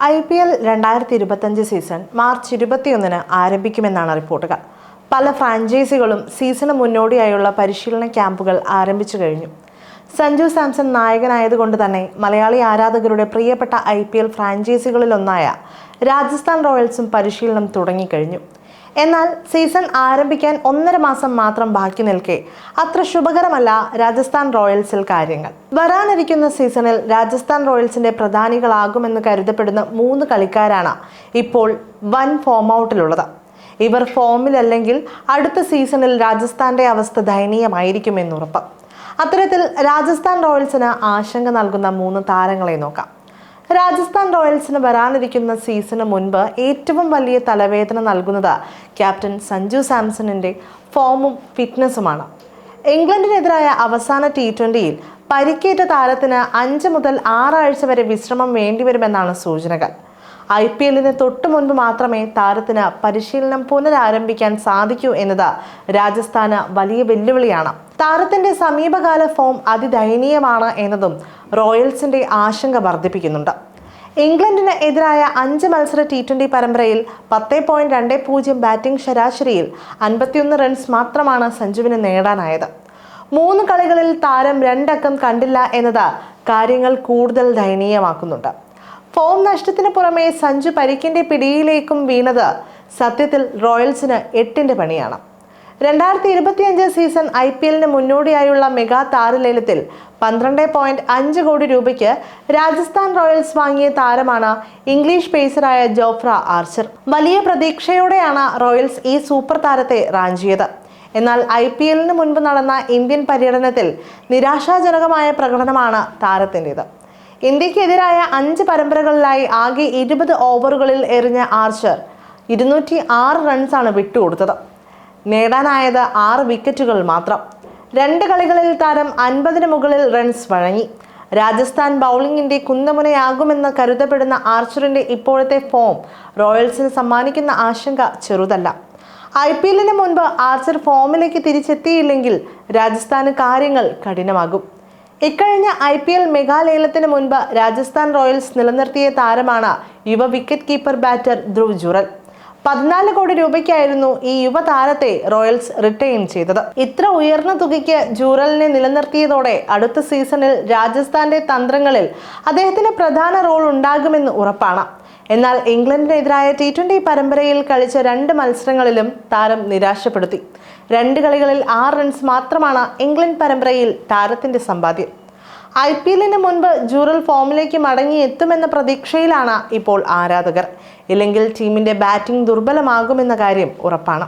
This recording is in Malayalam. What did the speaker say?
IPL 2025 സീസൺ മാർച്ച് 21-ന് ആരംഭിക്കുമെന്നാണ് റിപ്പോർട്ടുകൾ. പല ഫ്രാഞ്ചൈസികളും സീസണ് മുന്നോടിയായുള്ള പരിശീലന ക്യാമ്പുകൾ ആരംഭിച്ചു കഴിഞ്ഞു. സഞ്ജു സാംസൺ നായകനായതുകൊണ്ട് തന്നെ മലയാളി ആരാധകരുടെ പ്രിയപ്പെട്ട IPL ഫ്രാഞ്ചൈസികളിലൊന്നായ രാജസ്ഥാൻ റോയൽസും പരിശീലനം തുടങ്ങിക്കഴിഞ്ഞു. എന്നാൽ സീസൺ ആരംഭിക്കാൻ 1.5 മാസം മാത്രം ബാക്കി നിൽക്കെ അത്ര ശുഭകരമല്ല രാജസ്ഥാൻ റോയൽസിൽ കാര്യങ്ങൾ. വരാനിരിക്കുന്ന സീസണിൽ രാജസ്ഥാൻ റോയൽസിന്റെ പ്രധാനികളാകുമെന്ന് കരുതപ്പെടുന്ന 3 കളിക്കാരാണ് ഇപ്പോൾ വൻ ഫോം ഔട്ടിലുള്ളത്. ഇവർ ഫോമിലല്ലെങ്കിൽ അടുത്ത സീസണിൽ രാജസ്ഥാന്റെ അവസ്ഥ ദയനീയമായിരിക്കുമെന്നുറപ്പ്. അത്തരത്തിൽ രാജസ്ഥാൻ റോയൽസിന് ആശങ്ക നൽകുന്ന 3 താരങ്ങളെ നോക്കാം. രാജസ്ഥാൻ റോയൽസിന് വരാനിരിക്കുന്ന സീസണിന് മുൻപ് ഏറ്റവും വലിയ തലവേദന നൽകുന്നത് ക്യാപ്റ്റൻ സഞ്ജു സാംസണിന്റെ ഫോമും ഫിറ്റ്നസുമാണ്. ഇംഗ്ലണ്ടിനെതിരായ അവസാന T20-യിൽ പരിക്കേറ്റ താരത്തിന് 5 മുതൽ 6 ആഴ്ച വരെ വിശ്രമം വേണ്ടിവരുമെന്നാണ് സൂചനകൾ. IPL-ന് തൊട്ടു മുൻപ് മാത്രമേ താരത്തിന് പരിശീലനം പുനരാരംഭിക്കാൻ സാധിക്കൂ എന്നത് രാജസ്ഥാന് വലിയ വെല്ലുവിളിയാണ്. താരത്തിന്റെ സമീപകാല ഫോം അതിദയനീയമാണ് എന്നതും റോയൽസിന്റെ ആശങ്ക വർദ്ധിപ്പിക്കുന്നുണ്ട്. ഇംഗ്ലണ്ടിന് എതിരായ 5 മത്സര T20 പരമ്പരയിൽ 10.20 ബാറ്റിംഗ് ശരാശരിയിൽ 51 റൺസ് മാത്രമാണ് സഞ്ജുവിന് നേടാനായത്. 3 കളികളിൽ താരം 2 അക്കം കണ്ടില്ല എന്നത് കാര്യങ്ങൾ കൂടുതൽ ദയനീയമാക്കുന്നുണ്ട്. ഫോം നഷ്ടത്തിന് പുറമെ സഞ്ജു പരിക്കിന്റെ പിടിയിലേക്കും വീണത് സത്യത്തിൽ റോയൽസിന് 8ന്റെ പണിയാണ്. 2025 സീസൺ IPL-ന് മുന്നോടിയായുള്ള മെഗാ താരലേലത്തിൽ 12.5 കോടി രൂപയ്ക്ക് രാജസ്ഥാൻ റോയൽസ് വാങ്ങിയ താരമാണ് ഇംഗ്ലീഷ് പേസറായ ജോഫ്ര ആർച്ചർ. വലിയ പ്രതീക്ഷയോടെയാണ് റോയൽസ് ഈ സൂപ്പർ താരത്തെ റാഞ്ചിയത്. എന്നാൽ IPL-ന് മുൻപ് നടന്ന ഇന്ത്യൻ പര്യടനത്തിൽ നിരാശാജനകമായ പ്രകടനമാണ് താരത്തിൻ്റെത്. ഇന്ത്യക്കെതിരായ 5 പരമ്പരകളിലായി ആകെ 20 ഓവറുകളിൽ എറിഞ്ഞ ആർച്ചർ 206 റൺസാണ് വിട്ടുകൊടുത്തത്. നേടാനായത് 6 വിക്കറ്റുകൾ മാത്രം. 2 കളികളിൽ താരം 50-ന് മുകളിൽ റൺസ് വഴങ്ങി. രാജസ്ഥാൻ ബൗളിംഗിന്റെ കുന്തമുനയാകുമെന്ന് കരുതപ്പെടുന്ന ആർച്ചറിന്റെ ഇപ്പോഴത്തെ ഫോം റോയൽസിന് സമ്മാനിക്കുന്ന ആശങ്ക ചെറുതല്ല. IPL-ന് മുൻപ് ആർച്ചർ ഫോമിലേക്ക് തിരിച്ചെത്തിയില്ലെങ്കിൽ രാജസ്ഥാന് കാര്യങ്ങൾ കഠിനമാകും. ഇക്കഴിഞ്ഞ IPL മെഗാലേലത്തിന് മുൻപ് രാജസ്ഥാൻ റോയൽസ് നിലനിർത്തിയ താരമാണ് യുവ wicket keeper batter Dhruv Jurel. 14 കോടി രൂപയ്ക്കായിരുന്നു ഈ യുവതാരത്തെ റോയൽസ് റിട്ടൈൻ ചെയ്തത്. ഇത്ര ഉയർന്ന തുകയ്ക്ക് ജൂറലിനെ നിലനിർത്തിയതോടെ അടുത്ത സീസണിൽ രാജസ്ഥാന്റെ തന്ത്രങ്ങളിൽ അദ്ദേഹത്തിന് പ്രധാന റോൾ ഉണ്ടാകുമെന്ന് ഉറപ്പാണ്. എന്നാൽ ഇംഗ്ലണ്ടിനെതിരായ T20 പരമ്പരയിൽ കളിച്ച 2 മത്സരങ്ങളിലും താരം നിരാശപ്പെടുത്തി. 2 കളികളിൽ 6 റൺസ് മാത്രമാണ് ഇംഗ്ലണ്ട് പരമ്പരയിൽ താരത്തിന്റെ സമ്പാദ്യം. IPL-ന് മുൻപ് ജൂറൽ ഫോമിലേക്ക് മടങ്ങി എത്തുമെന്ന പ്രതീക്ഷയിലാണ് ഇപ്പോൾ ആരാധകർ. ഇല്ലെങ്കിൽ ടീമിന്റെ ബാറ്റിംഗ് ദുർബലമാകുമെന്ന കാര്യം ഉറപ്പാണ്.